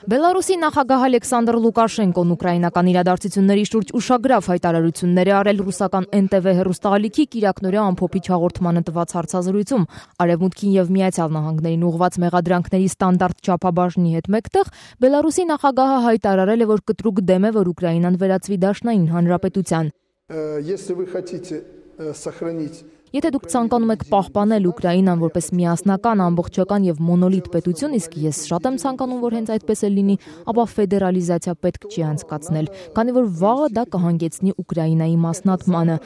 Բելարուսի նախագահ Ալեքսանդր Լուկաշենկոն ուկրաինական իրադարձությունների շուրջ ուշագրավ հայտարարություններ է արել ռուսական NTV հեռուստաալիքի կիրակնօրյա ամփոփիչ հաղորդմանը տված հարցազրույցում։ Արևմուտքին եւ Միացյալ Նահանգներին ուղղված մեղադրանքների ստանդարտ չափաբաժնի հետ մեկտեղ Բելարուսի նախագահը հայտարարել է, որ կտրուկ դեմ է, որ Ուկրաինան վերածվի դաշնային հանրապետության։ Եթե դուք ցանկանում եք պահպանել Ուկրաինան որպես միասնական, ամբողջական եւ մոնոլիտ պետություն, իսկ ես շատ եմ ցանկանում, որ հենց այդպես էլ լինի, ապա ֆեդերալիզացիա պետք չի անցկացնել, քանի որ վաղը դա կհանգեցնի Ուկրաինայի մասնատմանը։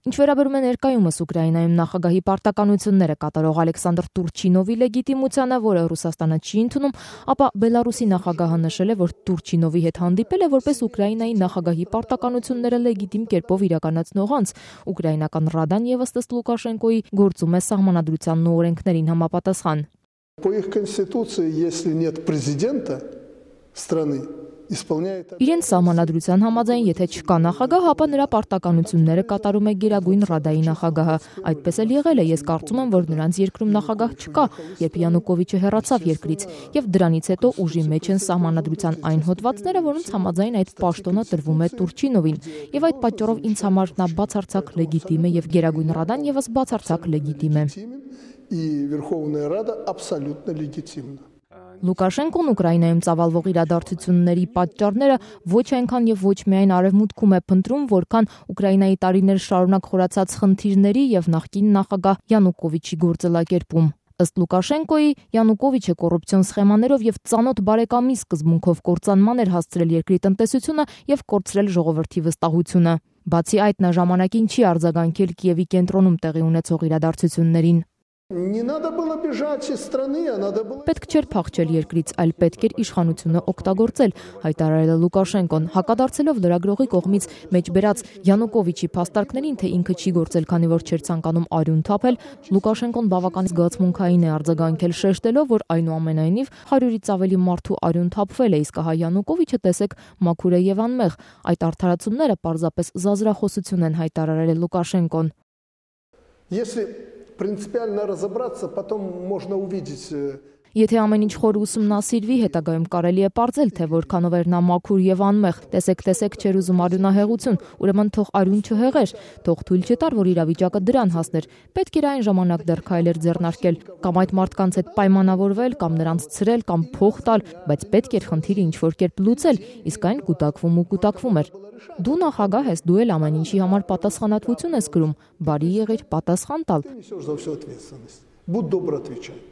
Ինչ վերաբերում է ներկայումս Ուկրաինայում նախագահի պարտականությունները կատարող Ալեքսանդր Տուրչինովի լեգիտիմությանը, որը Ռուսաստանը չի ընդունում, ապա Բելարուսի նախագահը նշել է, որ Տուրչինովի հետ հանդիպել է որպես Ուկրաինայի նախագահի պարտականությունները լեգիտիմ կերպով իրականացնող անձ։ Ուկրաինական Ռադան եւս ըստ Լուկաշենկոյի գործում է սահմանադրությանն ու օրենքներին համապատասխան։ Իրենց սահմանադրության համաձայն, եթե չկա նախագահ, ապա նրա պարտականությունները կատարում է Գերագույն Ռադայի նախագահը։ Այդպես էլ եղել է, ես կարծում եմ, որ նրանց երկրում նախագահ չկա, երբ Յանուկովիչը հեռացավ երկրից, եւ դրանից հետո ուժի մեջ են սահմանադրության այն հոդվածները, որոնց համաձայն այդ պաշտոնը տրվում է Տուրչինովին, եւ այդ պատճառով ինձ համար նա բացարձակ լեգիտիմ է եւ Գերագույն Ռադան եւս բացարձակ լեգիտիմ է։ Լուկաշենկոն Ուկրաինայում ծավալվող իրադարձությունների պատճառները ոչ այնքան եւ ոչ միայն արևմուտքում է փնտրում, որքան Ուկրաինայի տարիներ շարունակ խորացած խնդիրների եւ նախկին նախագահ Յանուկովիչի գործելակերպում։ Ըստ Լուկաշենկոյի, Յանուկովիչը կոռուպցիոն սխեմաներով եւ ծանոթ բարեկամի սկզբունքով կործանման էր հասցրել երկրի տնտեսությունը եւ կորցրել ժողովրդի վստահությունը։ Բացի այդ, նա ժամանակին չի արձագանքել Կիևի կենտրոնում տեղի ունեցող իրադարձություններին։ Պետք չէր փախչել երկրից, այլ պետք էր իշխանությունը օգտագործել, հայտարարել է Լուկաշենկոն, հակադարձելով լրագրողի կողմից մեջբերած Յանուկովիչի փաստարկներին, թե ինքը չի գործել, քանի որ չէր ցանկանում արյուն թափել, Լուկաշենկոն բավական զգացմունքային է արձագանքել, շեշտելով, որ այնուամենայնիվ 100-ից ավելի մարդու արյուն թափվել է, իսկ հա Յանուկովիչը տեսեք մաքուր է եւ անմեղ։ Այդ արդարացումները պարզապես զազրախոսություն են, հայտարարել է Լուկաշենկոն։ Принципиально разобраться, потом можно увидеть. Եթե ամեն ինչ խոր ուսումնասիրվի, հետագայում կարելի է պարզել, թե որքանով էր նա մաքուր եւ անմեղ։ Տեսեք, չէր ուզում արյունահեղություն, ուրեմն թող արյուն չհեղեր, թող թույլ չտար, որ իրավիճակը դրան հասներ։ Պետք էր այն ժամանակ դեռ քայլեր ձեռնարկել, կամ այդ մարդկանց հետ պայմանավորվել, կամ նրանց ցրել, կամ փող տալ, բայց պետք էր խնդիրը ինչ-որ կերպ լուծել, իսկ այն կուտակվում էր։ Դու նախագահ ես, դու էլ ամեն ինչի համար պատասխանատվություն ես կրում, բարի եղիր պատասխան տալ։ Будь добр, отвечай.